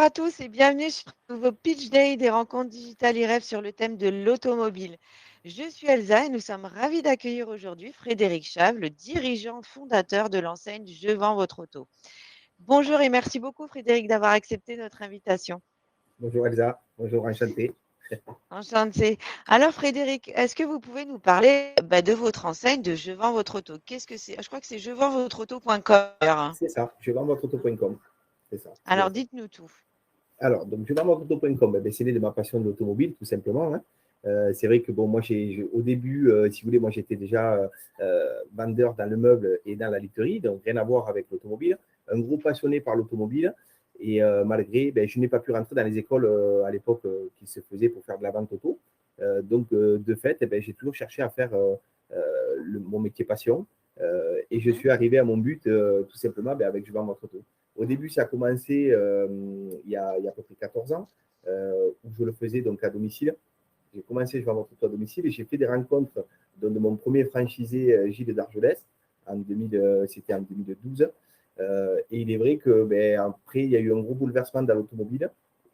à tous et bienvenue sur le nouveau Pitch Day des rencontres digitales IREF sur le thème de l'automobile. Je suis Elsa et nous sommes ravis d'accueillir aujourd'hui Frédéric Chave, le dirigeant fondateur de l'enseigne Je vends votre auto. Bonjour et merci beaucoup Frédéric d'avoir accepté notre invitation. Bonjour Elsa, bonjour, enchanté. Enchanté. Alors Frédéric, est-ce que vous pouvez nous parler de votre enseigne de Je vends votre auto? Qu'est-ce que c'est? Je crois que c'est jevendvotreauto.com. C'est ça, je vends votre auto.com. C'est ça, c'est bien Alors ça. dites-nous tout. Alors, donc, je vends votre auto.com. C'est né de ma passion de l'automobile, tout simplement. Hein. C'est vrai que, bon, moi, au début, si vous voulez, moi, j'étais déjà vendeur dans le meuble et dans la literie, donc rien à voir avec l'automobile. Un gros passionné par l'automobile. Et malgré, je n'ai pas pu rentrer dans les écoles à l'époque qui se faisaient pour faire de la vente auto. De fait, j'ai toujours cherché à faire mon métier passion. Et je suis arrivé à mon but tout simplement avec Je vends votre auto. Au début, ça a commencé il y a à peu près 14 ans, où je le faisais donc à domicile. J'ai commencé Je vends votre auto à domicile et j'ai fait des rencontres de mon premier franchisé, Gilles d'Argelès, c'était en 2012. Et il est vrai que après, il y a eu un gros bouleversement dans l'automobile.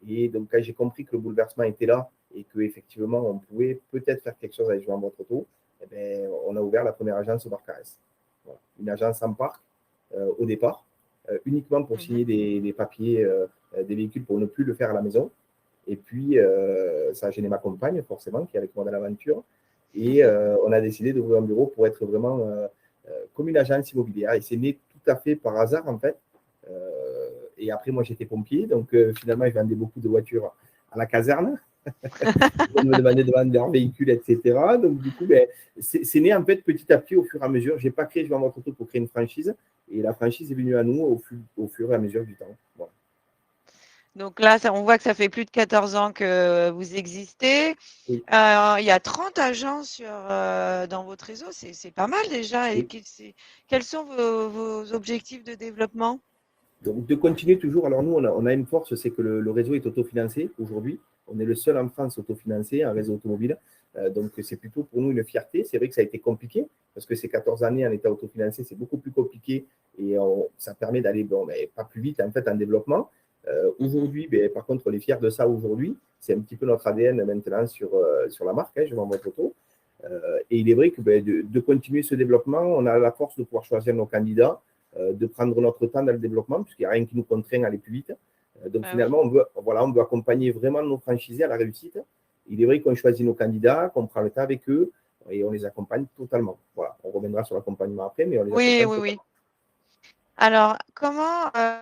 Et donc, quand j'ai compris que le bouleversement était là et qu'effectivement, on pouvait peut-être faire quelque chose avec Je vends votre auto, on a ouvert la première agence au Barcarès. Voilà. Une agence en parc au départ, uniquement pour signer des papiers des véhicules pour ne plus le faire à la maison. Et puis, ça a gêné ma compagne, forcément, qui est avec moi dans l'aventure. Et on a décidé d'ouvrir un bureau pour être vraiment comme une agence immobilière. Et c'est né tout à fait par hasard, en fait. Et après, moi, j'étais pompier. Donc, finalement, je vendais beaucoup de voitures à la caserne. On me demandait de vendre leurs véhicules, etc. Donc, du coup, c'est né, en fait, petit à petit, au fur et à mesure. Je n'ai pas créé Je vends votre auto pour créer une franchise. Et la franchise est venue à nous au fur et à mesure du temps. Voilà. Donc là, on voit que ça fait plus de 14 ans que vous existez. Oui. Il y a 30 agences dans votre réseau, c'est pas mal déjà. Et Oui. quels sont vos objectifs de développement? Donc, de continuer toujours. Alors, nous, on a une force, c'est que le réseau est autofinancé aujourd'hui. On est le seul en France autofinancé, un réseau automobile. Donc, c'est plutôt pour nous une fierté. C'est vrai que ça a été compliqué parce que ces 14 années en état autofinancé, c'est beaucoup plus compliqué et ça permet d'aller pas plus vite en fait en développement. Aujourd'hui, par contre, on est fiers de ça aujourd'hui. C'est un petit peu notre ADN maintenant sur la marque, hein, Je vends votre auto. Et il est vrai que de continuer ce développement, on a la force de pouvoir choisir nos candidats, de prendre notre temps dans le développement, puisqu'il n'y a rien qui nous contraint à aller plus vite. Donc finalement, on veut accompagner vraiment nos franchisés à la réussite. Il est vrai qu'on choisit nos candidats, qu'on prend le temps avec eux et on les accompagne totalement. Voilà, on reviendra sur l'accompagnement après, mais on les accompagne totalement. Oui. Alors,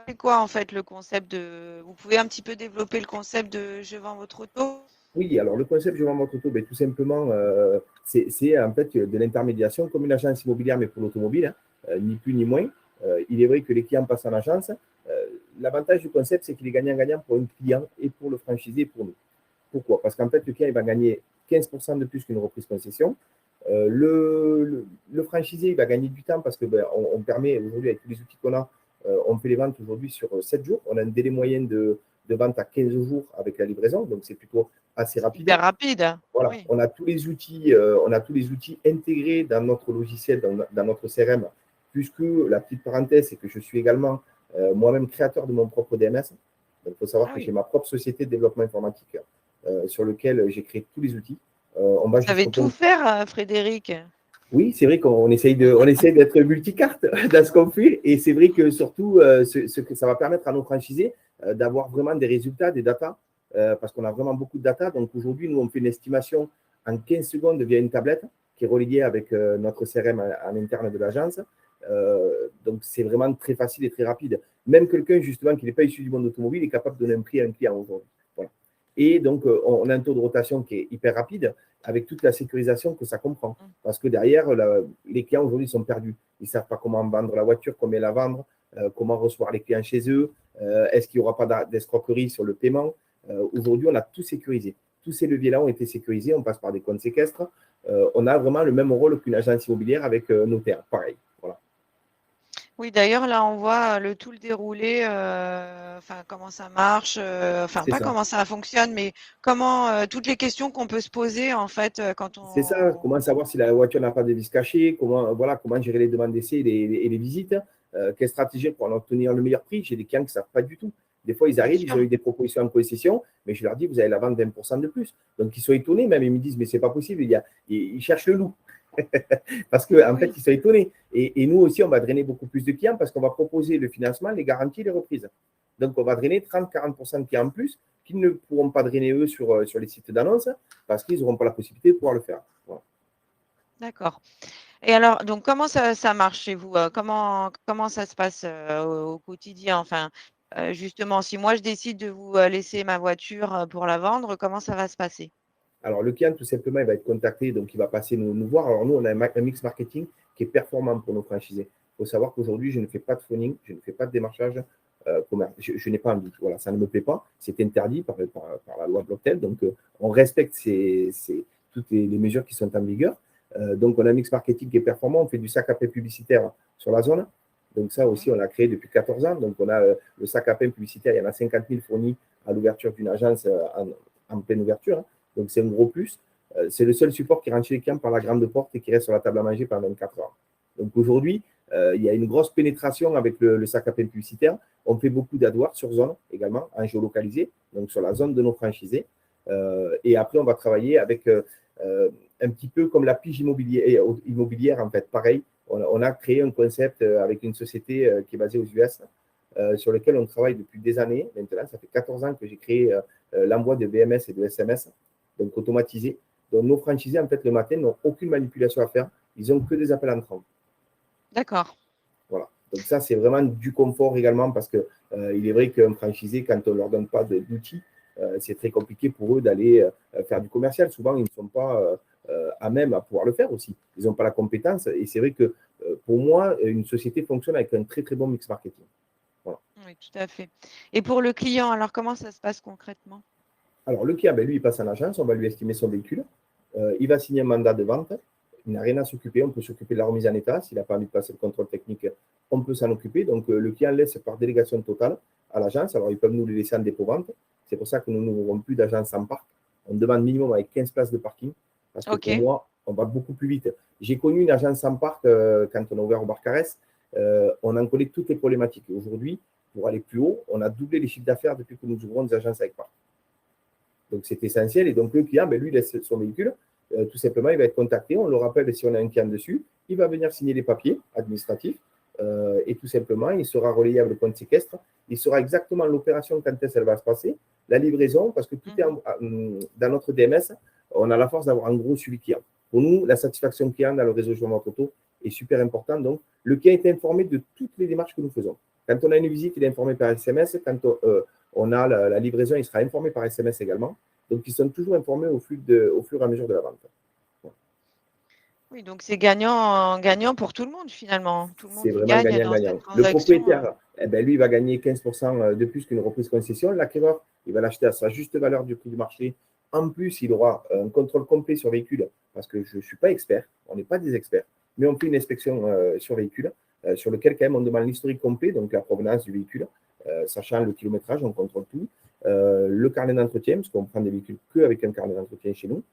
c'est quoi en fait le concept vous pouvez un petit peu développer le concept de Je vends votre auto? Oui, alors le concept Je vends votre auto, tout simplement, c'est en fait de l'intermédiation comme une agence immobilière, mais pour l'automobile, hein, ni plus ni moins. Il est vrai que les clients passent en agence. L'avantage du concept, c'est qu'il est gagnant-gagnant pour le client et pour le franchisé et pour nous. Pourquoi? Parce qu'en fait, le client il va gagner 15% de plus qu'une reprise concession. Le franchisé, il va gagner du temps parce que on permet aujourd'hui, avec tous les outils qu'on a, on fait les ventes aujourd'hui sur 7 jours. On a un délai moyen de vente à 15 jours avec la livraison, donc c'est plutôt assez rapide. Hyper rapide. Voilà, Oui. on a tous les outils intégrés dans notre logiciel, dans notre CRM, puisque la petite parenthèse, c'est que je suis également moi-même créateur de mon propre DMS. Donc, il faut savoir que j'ai ma propre société de développement informatique sur lequel j'ai créé tous les outils. Vous savez tout faire, Frédéric. Oui, c'est vrai qu'on essaye d'être multicarte dans ce qu'on fait. Et c'est vrai que surtout, ce que ça va permettre à nos franchisés d'avoir vraiment des résultats, des datas, parce qu'on a vraiment beaucoup de data. Donc aujourd'hui, nous, on fait une estimation en 15 secondes via une tablette qui est reliée avec notre CRM en interne de l'agence. Donc c'est vraiment très facile et très rapide. Même quelqu'un, justement, qui n'est pas issu du monde automobile est capable de donner un prix à un client aujourd'hui. Voilà. Et donc, on a un taux de rotation qui est hyper rapide avec toute la sécurisation que ça comprend. Parce que derrière, les clients aujourd'hui sont perdus. Ils ne savent pas comment vendre la voiture, combien la vendre, comment recevoir les clients chez eux, est-ce qu'il n'y aura pas d'escroquerie sur le paiement. Aujourd'hui, on a tout sécurisé. Tous ces leviers-là ont été sécurisés. On passe par des comptes séquestres. On a vraiment le même rôle qu'une agence immobilière avec notaire. Pareil. Voilà. Oui, d'ailleurs, là, on voit tout le déroulé, comment ça marche, pas comment ça fonctionne, mais comment toutes les questions qu'on peut se poser, en fait, quand on… C'est ça, comment savoir si la voiture n'a pas de vis cachés, comment gérer les demandes d'essai et les visites, quelle stratégie pour en obtenir le meilleur prix. J'ai des clients qui ne savent pas du tout. Des fois, ils bien arrivent, ils sûr. ont eu des propositions en concession, mais je leur dis, vous allez la vendre 20% de plus. Donc, ils sont étonnés, même, ils me disent, mais c'est pas possible, ils cherchent le loup. Parce qu'en en fait, Oui, ils sont étonnés. Et nous aussi, on va drainer beaucoup plus de clients parce qu'on va proposer le financement, les garanties, les reprises. Donc, on va drainer 30-40% de clients en plus qui ne pourront pas drainer, eux, sur les sites d'annonce parce qu'ils n'auront pas la possibilité de pouvoir le faire. Voilà. d'accord. Et alors, donc, comment ça marche chez vous? Comment ça se passe au quotidien? Enfin, justement, si moi je décide de vous laisser ma voiture pour la vendre, comment ça va se passer? Alors, le client, tout simplement, il va être contacté, donc il va passer nous voir. Alors, nous, on a un mix marketing qui est performant pour nos franchisés. Il faut savoir qu'aujourd'hui, je ne fais pas de phoning, je ne fais pas de démarchage commerce. Je n'ai pas envie. Voilà, ça ne me plaît pas. C'est interdit par la loi Blocktel. Donc, on respecte toutes les mesures qui sont en vigueur. Donc, on a un mix marketing qui est performant. On fait du sac à pain publicitaire sur la zone. Donc, ça Mhm. aussi, on l'a créé depuis 14 ans. Donc, on a le sac à pain publicitaire. Il y en a 50 000 fournis à l'ouverture d'une agence en pleine ouverture. Donc, c'est un gros plus. C'est le seul support qui rentre chez les clients par la grande porte et qui reste sur la table à manger pendant 24 heures. Donc, aujourd'hui, il y a une grosse pénétration avec le sac à pain publicitaire. On fait beaucoup d'AdWords sur zone également, en géolocalisé, donc sur la zone de nos franchisés. Et après, on va travailler avec un petit peu comme la pige immobilière, en fait. Pareil, on a créé un concept avec une société qui est basée aux US, sur lequel on travaille depuis des années. Maintenant, ça fait 14 ans que j'ai créé l'envoi de BMS et de SMS, donc automatisé. Donc, nos franchisés, en fait, le matin, n'ont aucune manipulation à faire. Ils n'ont que des appels entrants. D'accord. Voilà. Donc, ça, c'est vraiment du confort également parce que il est vrai qu'un franchisé, quand on ne leur donne pas d'outils, c'est très compliqué pour eux d'aller faire du commercial. Souvent, ils ne sont pas à même à pouvoir le faire aussi. Ils n'ont pas la compétence. Et c'est vrai que pour moi, une société fonctionne avec un très, très bon mix marketing. Voilà. Oui, tout à fait. Et pour le client, alors comment ça se passe concrètement? Alors, le client, ben, lui, il passe en agence, on va lui estimer son véhicule. Il va signer un mandat de vente. Il n'a rien à s'occuper. On peut s'occuper de la remise en état. S'il n'a pas envie de passer le contrôle technique, on peut s'en occuper. Donc, le client laisse par délégation totale à l'agence. Alors, ils peuvent nous les laisser en dépôt-vente. C'est pour ça que nous n'ouvrons plus d'agence en parc. On demande minimum avec 15 places de parking parce que Ok. pour moi, on va beaucoup plus vite. J'ai connu une agence en parc quand on a ouvert au Barcarès. On en connaît toutes les problématiques. Aujourd'hui, pour aller plus haut, on a doublé les chiffres d'affaires depuis que nous ouvrons des agences avec parc. Donc, c'est essentiel. Et donc, le client, ben, lui, laisse son véhicule. Tout simplement, il va être contacté. On le rappelle si on a un client dessus. Il va venir signer les papiers administratifs. Et tout simplement, il sera relayable au compte séquestre. Il saura exactement l'opération quand elle va se passer, la livraison, parce que tout est Mhm. dans notre DMS. On a la force d'avoir un gros suivi client. Pour nous, la satisfaction client dans le réseau Je Vends Auto est super importante. Donc, le client est informé de toutes les démarches que nous faisons. Quand on a une visite, il est informé par SMS. Quand on a la livraison, il sera informé par SMS également. Donc, ils sont toujours informés au fur et à mesure de la vente. Oui, donc c'est gagnant, gagnant pour tout le monde finalement. Tout le C'est monde y vraiment gagne dans cette gagnant-gagnant. Le transaction. propriétaire, eh ben, lui, il va gagner 15% de plus qu'une reprise concession. L'acquéreur, il va l'acheter à sa juste valeur du prix du marché. En plus, il aura un contrôle complet sur véhicule parce que je ne suis pas expert, on n'est pas des experts, mais on fait une inspection sur véhicule sur lequel, quand même, on demande l'historique complet, donc la provenance du véhicule, sachant le kilométrage, on contrôle tout. Le carnet d'entretien, parce qu'on prend des véhicules qu'avec un carnet d'entretien chez nous.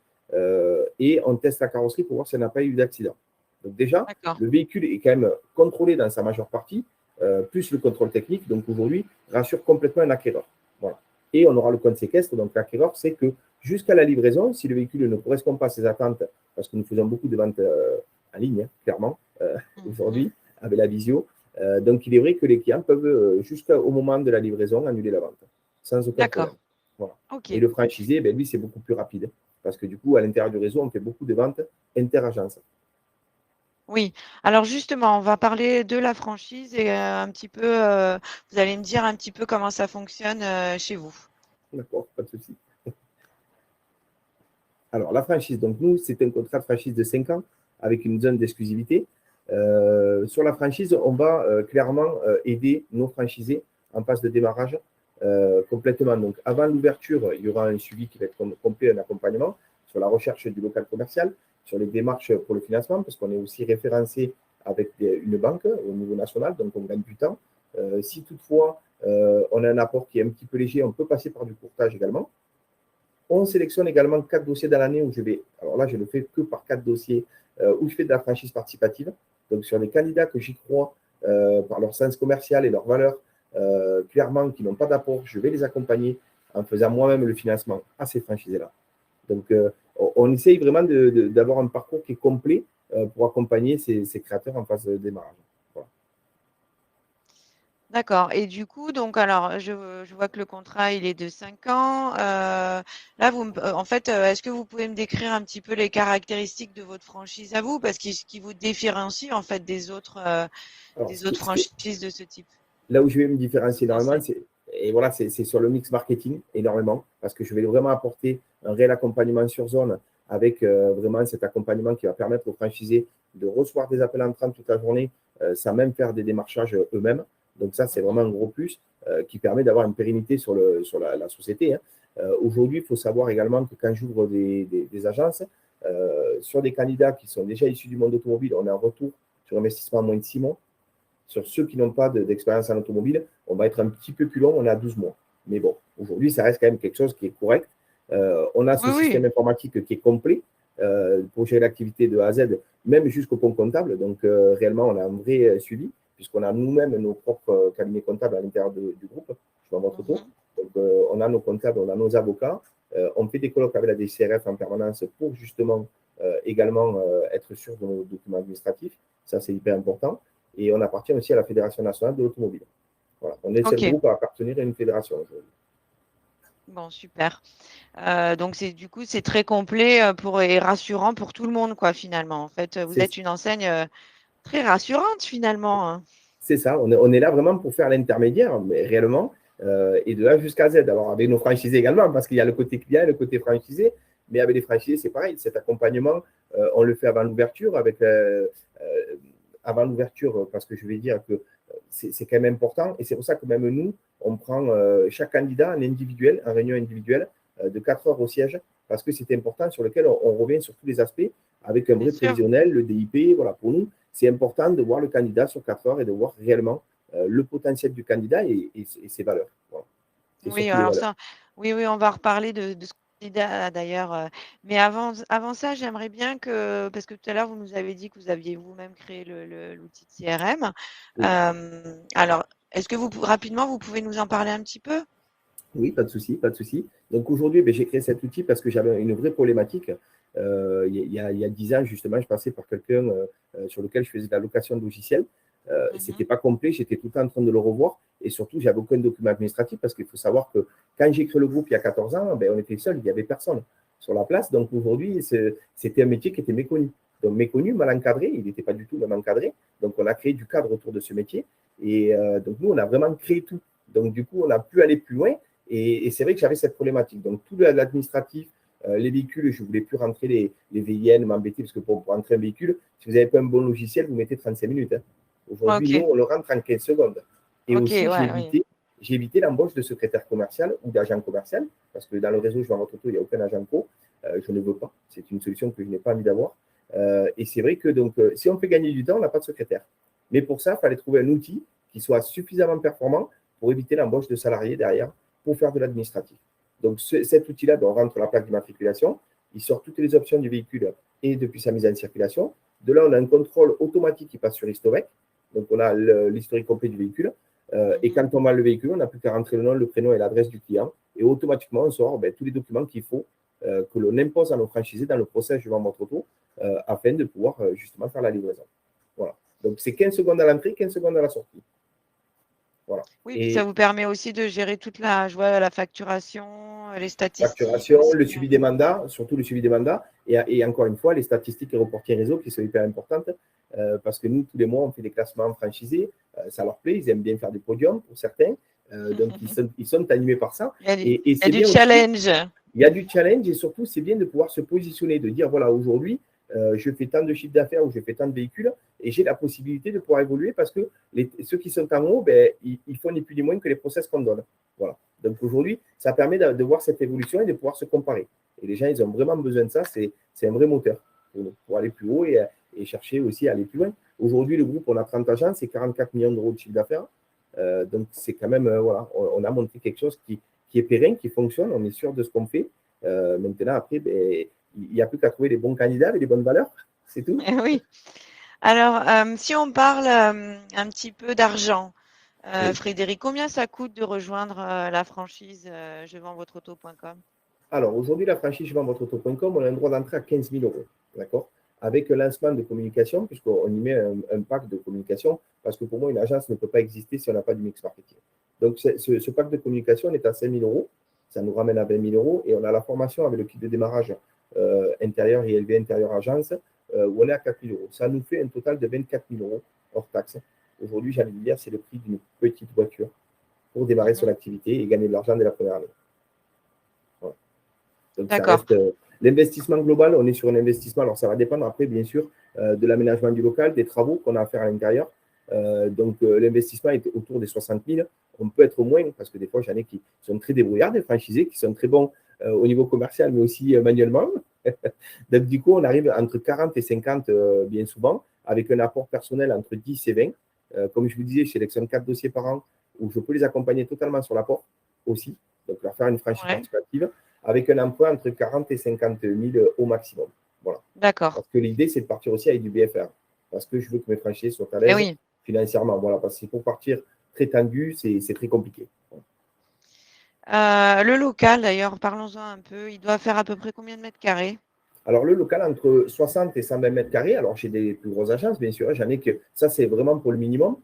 Et on teste la carrosserie pour voir si elle n'a pas eu d'accident. Donc, déjà, D'accord. le véhicule est quand même contrôlé dans sa majeure partie, plus le contrôle technique. Donc aujourd'hui, rassure complètement un acquéreur. Voilà. Et on aura le compte séquestre. Donc l'acquéreur sait que jusqu'à la livraison, si le véhicule ne correspond pas à ses attentes, parce que nous faisons beaucoup de ventes en ligne, hein, clairement, Mhm. aujourd'hui, avec la visio. Donc il est vrai que les clients peuvent, jusqu'au moment de la livraison, annuler la vente, sans aucun problème. D'accord. Voilà. Et Ok. le franchisé, ben, lui, c'est beaucoup plus rapide. Parce que du coup, à l'intérieur du réseau, on fait beaucoup de ventes inter-agences. Oui. Alors justement, on va parler de la franchise et un petit peu, vous allez me dire un petit peu comment ça fonctionne chez vous. D'accord, pas de souci. Alors, la franchise, donc nous, c'est un contrat de franchise de 5 ans avec une zone d'exclusivité. Sur la franchise, on va clairement aider nos franchisés en phase de démarrage complètement. Donc, avant l'ouverture, il y aura un suivi qui va être complet, un accompagnement sur la recherche du local commercial, sur les démarches pour le financement, parce qu'on est aussi référencé avec une banque au niveau national, donc on gagne du temps. Si toutefois on a un apport qui est un petit peu léger, on peut passer par du courtage également. On sélectionne également 4 dossiers dans l'année où je vais, alors là, je ne fais que par 4 dossiers, où je fais de la franchise participative. Donc, sur les candidats que j'y crois, par leur sens commercial et leur valeur, clairement qui n'ont pas d'apport, je vais les accompagner en faisant moi-même le financement à ces franchisés-là. Donc, on essaye vraiment d'avoir un parcours qui est complet pour accompagner ces créateurs en phase de démarrage. Voilà. D'accord. Et du coup, donc, alors, je vois que le contrat, il est de 5 ans. Là, en fait, est-ce que vous pouvez me décrire un petit peu les caractéristiques de votre franchise à vous, parce qui vous différencie en fait Alors, des autres franchises de ce type là où je vais me différencier énormément, d'enseigne? c'est sur le mix marketing énormément, parce que je vais vraiment apporter un réel accompagnement sur zone avec vraiment cet accompagnement qui va permettre aux franchisés de recevoir des appels entrants toute la journée, sans même faire des démarchages eux-mêmes. Donc ça, c'est vraiment un gros plus qui permet d'avoir une pérennité sur la société. Hein. Aujourd'hui, il faut savoir également que quand j'ouvre des agences, sur des candidats qui sont déjà issus du monde automobile, on a un retour sur investissement en moins de 6 mois. Sur ceux qui n'ont pas d'expérience en automobile, on va être un petit peu plus long, on est à 12 mois. Mais bon, aujourd'hui, ça reste quand même quelque chose qui est correct. On a ce Oui, système oui. informatique qui est complet pour gérer l'activité de A à Z, même jusqu'au compte comptable. Donc, réellement, on a un vrai suivi, puisqu'on a nous-mêmes nos propres cabinets comptables à l'intérieur du groupe. Je vais à votre tour. Donc, on a nos comptables, on a nos avocats. On fait des colloques avec la DCRF en permanence pour justement également être sûr de nos documents administratifs. Ça, c'est hyper important. Et on appartient aussi à la Fédération nationale de l'automobile. Voilà. On est le seul Ok. groupe à appartenir à une fédération aujourd'hui. Bon, super. Donc du coup, c'est très complet et rassurant pour tout le monde, quoi, finalement. En fait, vous C'est êtes une enseigne très rassurante, finalement, hein. c'est ça, on est là vraiment pour faire l'intermédiaire, mais réellement, et de A jusqu'à Z. Alors, avec nos franchisés également, parce qu'il y a le côté client et le côté franchisé, mais avec les franchisés, c'est pareil. Cet accompagnement, on le fait avant l'ouverture, avant l'ouverture, parce que je vais dire que c'est quand même important, et c'est pour ça que même nous, on prend chaque candidat en individuel, en réunion individuelle, de 4 heures au siège, parce que c'est important, sur lequel on revient sur tous les aspects, avec un Bien vrai sûr. prévisionnel, le DIP, voilà, pour nous, c'est important de voir le candidat sur 4 heures et de voir réellement le potentiel du candidat et ses valeurs. Voilà. C'est Oui, surtout les alors valeurs. ça, oui, on va reparler de ce candidat d'ailleurs. Mais avant ça, j'aimerais bien parce que tout à l'heure, vous nous avez dit que vous aviez vous-même créé l'outil de CRM. Oui. Alors, est-ce que rapidement, vous pouvez nous en parler un petit peu? Oui, pas de souci, pas de souci. Donc aujourd'hui, j'ai créé cet outil parce que j'avais une vraie problématique. Il y a 10 ans, justement, je passais par quelqu'un sur lequel je faisais de la location de logiciels. C'était pas complet, j'étais tout le temps en train de le revoir et surtout, j'avais aucun document administratif parce qu'il faut savoir que quand j'ai créé le groupe il y a 14 ans, on était seul, il n'y avait personne sur la place. Donc aujourd'hui, c'était un métier qui était méconnu. Donc méconnu, mal encadré, il n'était pas du tout même encadré. Donc on a créé du cadre autour de ce métier et donc nous, on a vraiment créé tout. Donc du coup, on a pu aller plus loin et c'est vrai que j'avais cette problématique. Donc, tout l'administratif, les véhicules, je ne voulais plus rentrer les VIN, m'embêter, parce que pour rentrer un véhicule, si vous n'avez pas un bon logiciel, vous mettez 35 minutes. Hein. Aujourd'hui, nous, Ok, on le rentre en 15 secondes. Et ok, aussi, ouais, oui. j'ai évité l'embauche de secrétaire commercial ou d'agent commercial, parce que dans le réseau, je vais en votre tour, il n'y a aucun agent co. Je ne veux pas. C'est une solution que je n'ai pas envie d'avoir. Et c'est vrai que donc, si on fait gagner du temps, on n'a pas de secrétaire. Mais pour ça, il fallait trouver un outil qui soit suffisamment performant pour éviter l'embauche de salariés derrière pour faire de l'administratif. Donc, cet outil-là, on rentre la plaque d'immatriculation, il sort toutes les options du véhicule et depuis sa mise en circulation. De là, on a un contrôle automatique qui passe sur l'historique. Donc, on a l'historique complet du véhicule. Et quand on vend le véhicule, on n'a plus qu'à rentrer le nom, le prénom et l'adresse du client. Et automatiquement, on sort tous les documents qu'il faut que l'on impose à nos franchisés dans le process Je vends votre auto afin de pouvoir justement faire la livraison. Voilà. Donc, c'est 15 secondes à l'entrée, 15 secondes à la sortie. Voilà. Oui, puis ça Et vous permet aussi de gérer je vois, la facturation, les statistiques facturation, le aussi. suivi des mandats, surtout le suivi des mandats, et encore une fois, les statistiques et reporting réseau qui sont hyper importantes, parce que nous, tous les mois, on fait des classements franchisés, ça leur plaît, ils aiment bien faire des podiums pour certains, donc ils sont animés par ça, et Il y a c'est du bien aussi, challenge. il y a du challenge, et surtout, c'est bien de pouvoir se positionner, de dire, voilà, aujourd'hui, je fais tant de chiffre d'affaires ou je fais tant de véhicules, et j'ai la possibilité de pouvoir évoluer parce que ceux qui sont en haut, ils font ni plus ni moins que les process qu'on donne. Voilà. Donc aujourd'hui, ça permet de voir cette évolution et de pouvoir se comparer. Et les gens, ils ont vraiment besoin de ça. C'est un vrai moteur pour aller plus haut et chercher aussi à aller plus loin. Aujourd'hui, le groupe, on a 30 agents, c'est 44 millions d'euros de chiffre d'affaires. Donc c'est quand même, voilà, on a monté quelque chose qui est pérenne, qui fonctionne. On est sûr de ce qu'on fait. Maintenant, après, il n'y a plus qu'à trouver les bons candidats avec les bonnes valeurs. C'est tout. Oui. Alors, si on parle un petit peu d'argent, Oui. Frédéric, combien ça coûte de rejoindre la franchise je vends votre auto.com? Alors, aujourd'hui, la franchise je vends votre auto.com, on a un droit d'entrée à 15 000 euros. D'accord? Avec un lancement de communication, puisqu'on y met un pack de communication, parce que pour moi, une agence ne peut pas exister si on n'a pas du mix marketing. Donc, ce pack de communication on est à 5 000 euros. Ça nous ramène à 20 000 euros. Et on a la formation avec le kit de démarrage intérieur et élevé intérieur agence, où on est à 4 000 euros. Ça nous fait un total de 24 000 euros hors taxe. Aujourd'hui, j'ai envie de dire, c'est le prix d'une petite voiture pour démarrer son activité et gagner de l'argent dès la première année. Voilà. Donc, ça D'accord. reste l'investissement global. On est sur un investissement. Alors, ça va dépendre après, bien sûr, de l'aménagement du local, des travaux qu'on a à faire à l'intérieur. Donc, l'investissement est autour des 60 000. On peut être moins parce que des fois, j'en ai qui sont très débrouillards, des franchisés qui sont très bons au niveau commercial, mais aussi manuellement. Donc, du coup, on arrive entre 40 et 50 bien souvent, avec un apport personnel entre 10 et 20. Comme je vous disais, je sélectionne 4 dossiers par an où je peux les accompagner totalement sur l'apport aussi. Donc, leur faire une franchise Ouais. participative avec un emprunt entre 40 et 50 000 au maximum. Voilà. D'accord. Parce que l'idée, c'est de partir aussi avec du BFR. Parce que je veux que mes franchisés soient à Eh l'aise oui. financièrement. Voilà, parce que pour partir très tendu, c'est très compliqué. Le local, d'ailleurs, parlons-en un peu. Il doit faire à peu près combien de mètres carrés? Alors, le local, entre 60 et 120 mètres carrés. Alors, j'ai des plus grosses agences, bien sûr. J'en ai que ça, c'est vraiment pour le minimum.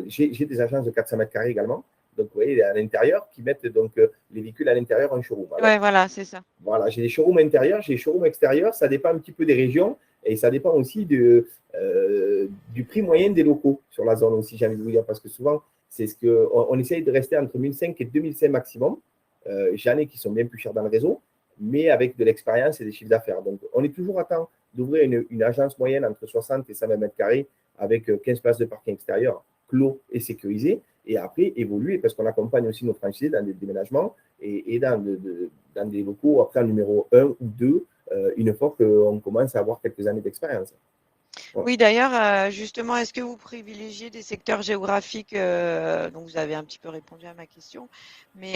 J'ai des agences de 400 mètres carrés également. Donc, vous voyez, à l'intérieur, qui mettent donc les véhicules à l'intérieur en showroom. Alors, Ouais, voilà, c'est ça. voilà, j'ai des showrooms intérieurs, j'ai des showrooms extérieurs. Ça dépend un petit peu des régions et ça dépend aussi du prix moyen des locaux sur la zone aussi, j'ai envie de vous dire. Parce que souvent, c'est ce on essaye de rester entre 1005 et 2005 maximum. J'en ai qui sont bien plus chers dans le réseau, mais avec de l'expérience et des chiffres d'affaires. Donc, on est toujours à temps d'ouvrir une agence moyenne entre 60 et 120 mètres carrés avec 15 places de parking extérieur clos et sécurisé. Et après, évoluer parce qu'on accompagne aussi nos franchisés dans des déménagements et dans des locaux après en numéro 1 ou 2, une fois qu'on commence à avoir quelques années d'expérience. Voilà. Oui, d'ailleurs, justement, est-ce que vous privilégiez des secteurs géographiques donc vous avez un petit peu répondu à ma question, mais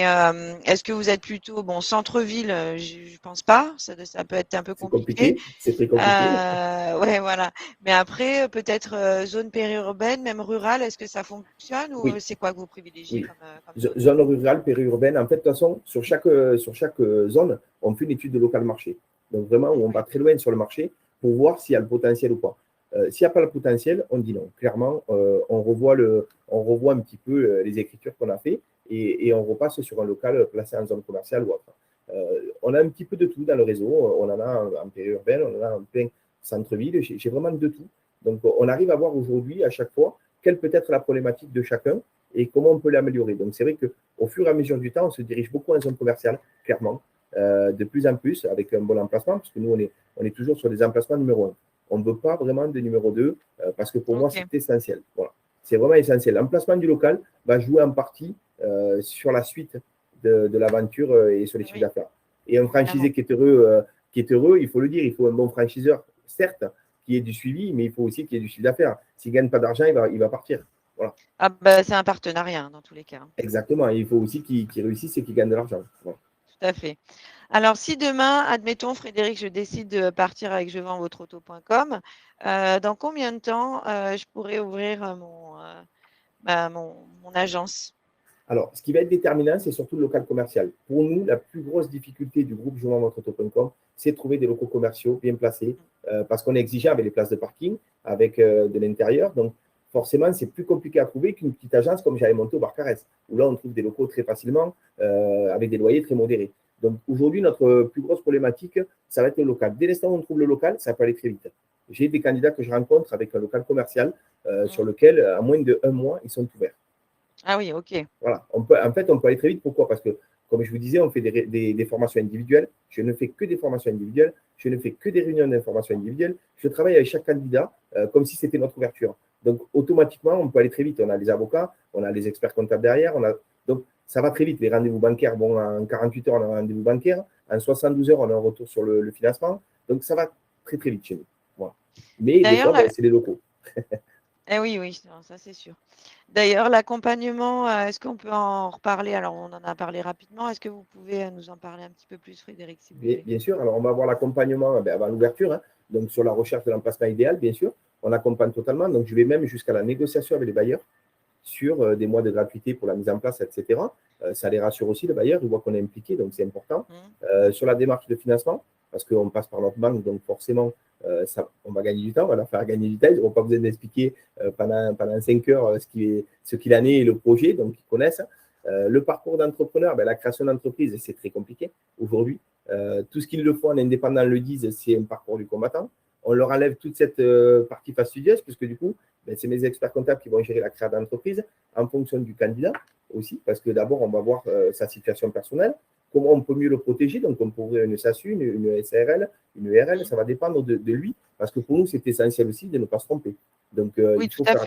est-ce que vous êtes plutôt, bon, centre-ville, je pense pas, ça peut être un peu C'est compliqué. compliqué, c'est très compliqué. Ouais, voilà. Mais après, peut-être zone périurbaine, même rurale, est-ce que ça fonctionne ou Oui, c'est quoi que vous privilégiez oui. comme zone? Zone rurale, périurbaine. En fait, de toute façon, sur chaque zone, on fait une étude de local marché. Donc, vraiment, où on va Oui. très loin sur le marché pour voir s'il y a le potentiel ou pas. S'il n'y a pas le potentiel, on dit non. Clairement, on revoit un petit peu les écritures qu'on a fait et on repasse sur un local placé en zone commerciale ou autre. On a un petit peu de tout dans le réseau. On en a en périurbaine, on en a en plein centre-ville. J'ai vraiment de tout. Donc, on arrive à voir aujourd'hui, à chaque fois, quelle peut être la problématique de chacun et comment on peut l'améliorer. Donc, c'est vrai qu'au fur et à mesure du temps, on se dirige beaucoup en zone commerciale, clairement, de plus en plus avec un bon emplacement, parce que nous, on est toujours sur des emplacements numéro 1. On ne veut pas vraiment de numéro 2, parce que pour moi, Ok. c'est essentiel. Voilà. C'est vraiment essentiel. L'emplacement du local va jouer en partie sur la suite de l'aventure et sur les chiffres Oui, d'affaires. Et un évidemment. franchisé qui est heureux, il faut le dire, il faut un bon franchiseur, certes, qui ait du suivi, mais il faut aussi qu'il y ait du chiffre d'affaires. S'il ne gagne pas d'argent, il va partir. Voilà. Ah bah c'est un partenariat hein, dans tous les cas, hein. Exactement. Et il faut aussi qu'il réussisse et qu'il gagne de l'argent. Voilà. Tout à fait. Alors, si demain, admettons, Frédéric, je décide de partir avec je vends votre auto.com, dans combien de temps je pourrais ouvrir mon agence? Alors, ce qui va être déterminant, c'est surtout le local commercial. Pour nous, la plus grosse difficulté du groupe jouementvotrauto.com, c'est de trouver des locaux commerciaux bien placés, parce qu'on est exigeant avec les places de parking, avec de l'intérieur. Donc, forcément, c'est plus compliqué à trouver qu'une petite agence comme j'avais monté au Barcarès, où là, on trouve des locaux très facilement, avec des loyers très modérés. Donc, aujourd'hui, notre plus grosse problématique, ça va être le local. Dès l'instant où on trouve le local, ça peut aller très vite. J'ai des candidats que je rencontre avec un local commercial sur lequel, en moins d'un mois, ils sont ouverts. Ah oui, ok. Voilà. En fait, on peut aller très vite. Pourquoi? Parce que, comme je vous disais, on fait des formations individuelles. Je ne fais que des formations individuelles. Je ne fais que des réunions d'information individuelles. Je travaille avec chaque candidat comme si c'était notre ouverture. Donc, automatiquement, on peut aller très vite. On a les avocats, on a les experts comptables derrière. Donc, ça va très vite. Les rendez-vous bancaires, bon, en 48 heures, on a un rendez-vous bancaire. En 72 heures, on a un retour sur le financement. Donc, ça va très, très vite chez nous. Voilà. Mais des D'ailleurs, fois, ben, c'est les locaux. eh oui, oui, non, ça c'est sûr. D'ailleurs, l'accompagnement, est-ce qu'on peut en reparler? Alors, on en a parlé rapidement. Est-ce que vous pouvez nous en parler un petit peu plus, Frédéric, s'il vous Bien, plaît? bien sûr, alors on va avoir l'accompagnement avant l'ouverture, hein, donc sur la recherche de l'emplacement idéal, bien sûr. On accompagne totalement, donc je vais même jusqu'à la négociation avec les bailleurs. sur des mois de gratuité pour la mise en place, etc. Ça les rassure aussi, le bailleur, il voit qu'on est impliqué, donc c'est important. Sur la démarche de financement, parce qu'on passe par notre banque, donc forcément, on va gagner du temps, on va leur faire gagner du temps. Ils n'auront pas besoin d'expliquer pendant 5 heures ce qu'il en est et le projet, donc ils connaissent. Le parcours d'entrepreneur, la création d'entreprise, c'est très compliqué aujourd'hui. Tout ce qu'ils le font en indépendant le disent, c'est un parcours du combattant. On leur enlève toute cette partie fastidieuse, puisque du coup, c'est mes experts comptables qui vont gérer la création d'entreprise en fonction du candidat aussi, parce que d'abord, on va voir sa situation personnelle, comment on peut mieux le protéger. Donc, on peut ouvrir une SASU, une SARL, une URL, ça va dépendre de lui, parce que pour nous, c'est essentiel aussi de ne pas se tromper. Donc, oui, il faut faire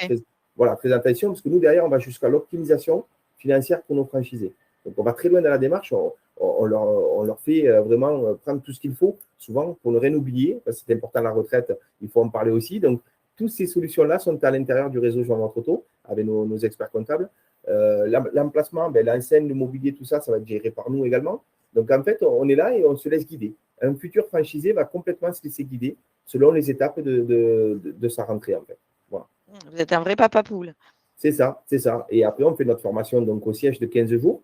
très attention, parce que nous, derrière, on va jusqu'à l'optimisation financière pour nos franchisés. Donc, on va très loin dans la démarche, on leur fait vraiment prendre tout ce qu'il faut, souvent pour ne rien oublier, parce que c'est important la retraite, il faut en parler aussi. Donc, toutes ces solutions-là sont à l'intérieur du réseau Je Vends Votre Auto, avec nos experts comptables. L'emplacement, l'enseigne, le mobilier, tout ça, ça va être géré par nous également. Donc, en fait, on est là et on se laisse guider. Un futur franchisé va complètement se laisser guider selon les étapes de sa rentrée, en fait. Voilà. Vous êtes un vrai papa poule. C'est ça, c'est ça. Et après, on fait notre formation donc, au siège de 15 jours.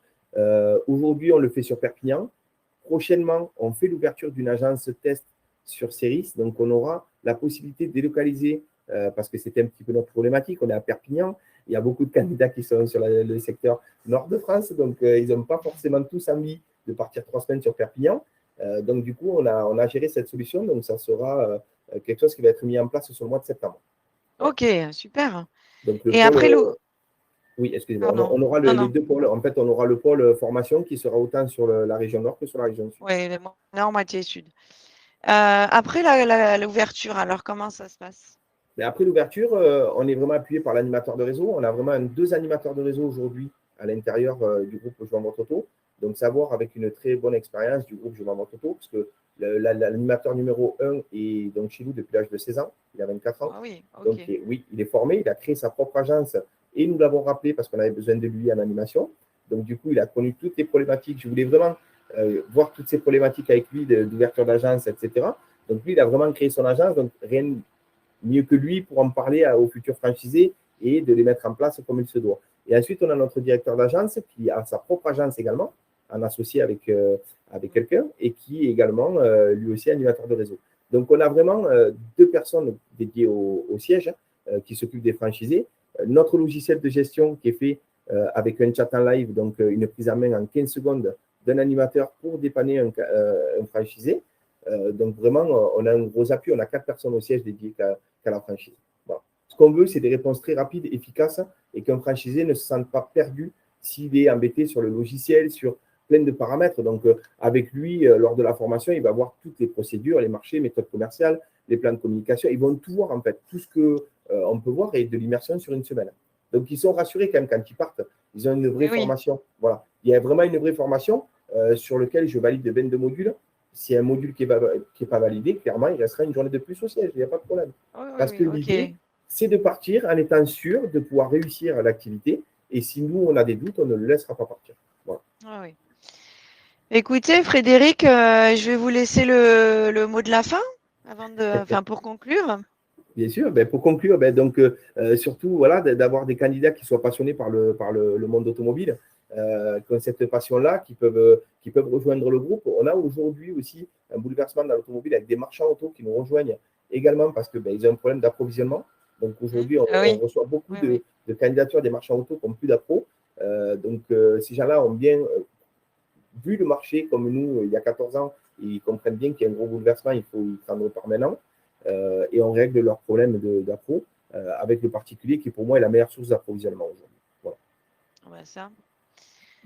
Aujourd'hui, on le fait sur Perpignan. Prochainement, on fait l'ouverture d'une agence test sur Céris. Donc, on aura la possibilité de délocaliser, parce que c'était un petit peu notre problématique. On est à Perpignan. Il y a beaucoup de candidats qui sont sur le secteur nord de France. Donc, ils n'ont pas forcément tous envie de partir 3 semaines sur Perpignan. Donc, du coup, on a géré cette solution. Donc, ça sera quelque chose qui va être mis en place sur le mois de septembre. Voilà. Ok, super. Donc, et après, oui, excusez-moi. On aura les deux pôles. En fait, on aura le pôle formation qui sera autant sur la région nord que sur la région sud. Oui, nord, moitié sud. Après l'ouverture, alors comment ça se passe? Mais après l'ouverture, on est vraiment appuyé par l'animateur de réseau. On a vraiment 2 animateurs de réseau aujourd'hui à l'intérieur du groupe Je Vends Votre Auto. Donc, savoir avec une très bonne expérience du groupe Je Vends Votre Auto, parce que l'animateur numéro 1 est donc chez nous depuis l'âge de 16 ans. Il a 24 ans. Ah oui, ok. Donc, oui, il est formé. Il a créé sa propre agence et nous l'avons rappelé parce qu'on avait besoin de lui en animation. Donc, du coup, il a connu toutes les problématiques. Je voulais vraiment voir toutes ces problématiques avec lui d'ouverture d'agence, etc. Donc, lui, il a vraiment créé son agence. Donc, rien mieux que lui pour en parler aux futurs franchisés et de les mettre en place comme il se doit. Et ensuite, on a notre directeur d'agence qui a sa propre agence également, en associé avec quelqu'un, et qui est également lui aussi animateur de réseau. Donc, on a vraiment 2 personnes dédiées au siège qui s'occupent des franchisés. Notre logiciel de gestion qui est fait avec un chat en live, donc une prise en main en 15 secondes d'un animateur pour dépanner un franchisé. Donc, vraiment, on a un gros appui. On a 4 personnes au siège dédiées qu'à la franchise. Voilà. Ce qu'on veut, c'est des réponses très rapides, efficaces, et qu'un franchisé ne se sente pas perdu s'il est embêté sur le logiciel, sur plein de paramètres. Donc, avec lui, lors de la formation, il va voir toutes les procédures, les marchés, méthodes commerciales, les plans de communication. Ils vont tout voir, en fait, tout ce qu'on peut voir et de l'immersion sur une semaine. Donc, ils sont rassurés quand même quand ils partent. Ils ont une vraie formation. Voilà. Il y a vraiment une vraie formation sur laquelle je valide 22 modules. S'il y a un module qui n'est pas validé, clairement, il restera une journée de plus au siège. Il n'y a pas de problème. Parce que l'idée, c'est de partir en étant sûr de pouvoir réussir l'activité. Et si nous, on a des doutes, on ne le laissera pas partir. Voilà. Ah oui. Écoutez, Frédéric, je vais vous laisser le mot de la fin pour conclure. Bien sûr. Pour conclure, donc, surtout voilà, d'avoir des candidats qui soient passionnés par le monde automobile, qui ont cette passion-là, qui peuvent rejoindre le groupe. On a aujourd'hui aussi un bouleversement dans l'automobile avec des marchands auto qui nous rejoignent également parce qu'ils ont un problème d'approvisionnement. Donc aujourd'hui, on reçoit beaucoup de candidatures des marchands auto qui n'ont plus d'appro. Donc ces gens-là ont bien vu le marché comme nous il y a 14 ans. Ils comprennent bien qu'il y a un gros bouleversement, il faut y prendre part maintenant. Et on règle leurs problèmes d'appro avec le particulier qui, pour moi, est la meilleure source d'approvisionnement aujourd'hui. Voilà. Ça.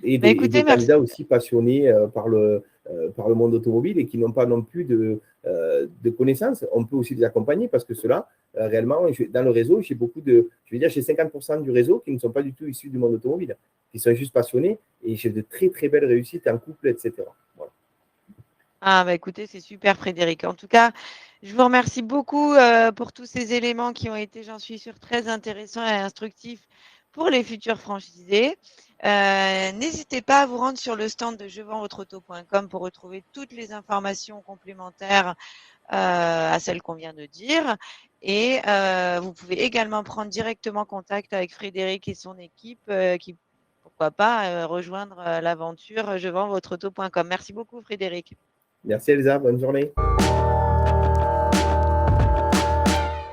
Et des candidats aussi passionnés par le monde automobile et qui n'ont pas non plus de connaissances. On peut aussi les accompagner parce que ceux-là, réellement, dans le réseau, j'ai 50% du réseau qui ne sont pas du tout issus du monde automobile, qui sont juste passionnés et j'ai de très, très belles réussites en couple, etc. Voilà. Ah, écoutez, c'est super, Frédéric. En tout cas, je vous remercie beaucoup pour tous ces éléments qui ont été, j'en suis sûre, très intéressants et instructifs pour les futurs franchisés. N'hésitez pas à vous rendre sur le stand de jevendvotreauto.com pour retrouver toutes les informations complémentaires à celle qu'on vient de dire. Et vous pouvez également prendre directement contact avec Frédéric et son équipe qui, pourquoi pas, rejoindre l'aventure je vends votre auto.com. Merci beaucoup, Frédéric. Merci Elsa, bonne journée.